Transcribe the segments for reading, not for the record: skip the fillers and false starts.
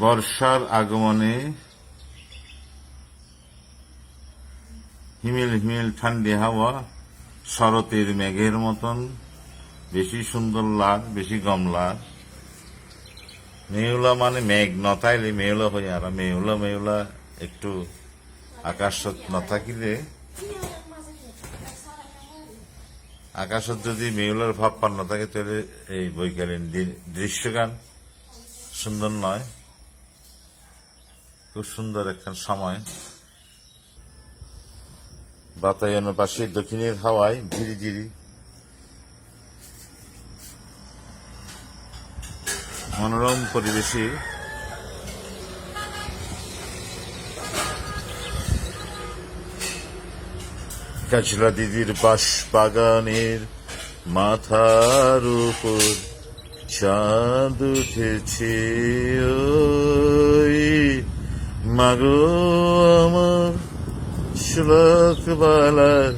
বর্ষার আগমনে হিমেল হিমেল ঠান্ডি হাওয়া শরতের মেঘের মতন বেশি সুন্দর লাগ, বেশি গম লাগ। মেউলা মানে মেঘ নথাইলে মেউলা হয়ে আর মেউলা মেউলা একটু আকাশত নথাকিলে আকাশত যদি মেউলার ভাব পান না থাকে তাহলে এই বৈকালীন দৃশ্যগান সুন্দর নয়। খুব সুন্দর একখান সময়। বাতায়নের পাশে দক্ষিণের হাওয়ায় ধীরে ধীরে মনোরম পরিবেশে কাজলা দিদির বাঁশ বাগানের মাথার উপর চাঁদ উঠেছে, ওই মাগো আমার শ্লোকবালার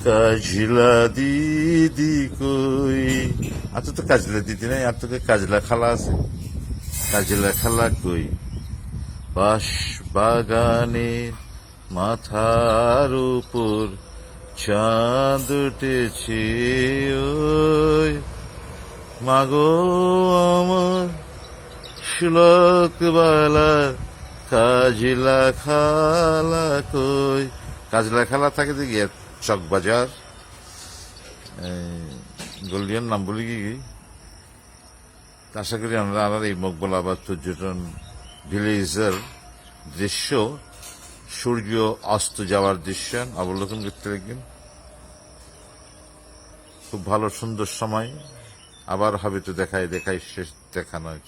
কাজলা দিদি কই। আর তো কাজলা দিদি নাই, আর তোকে কাজলা খালা আছে। কাজলা খালা কই? বাঁশ বাগানের মাথার উপর চাঁদ উঠেছে, ওই মাগো আমার শ্লোকবালার কাজলা খালা কই। কাজলা খালা থাকে দেখি চকবাজার, গলিয়ার নাম বলি কি। আশা করি আমরা এই মকবুলাবাদ পর্যটন ভিলেজের দৃশ্য, সূর্য অস্ত যাওয়ার দৃশ্য অবলোকন করতে লাগবেন। খুব ভালো সুন্দর সময়। আবার হবে তো দেখাই শেষ দেখা নয়।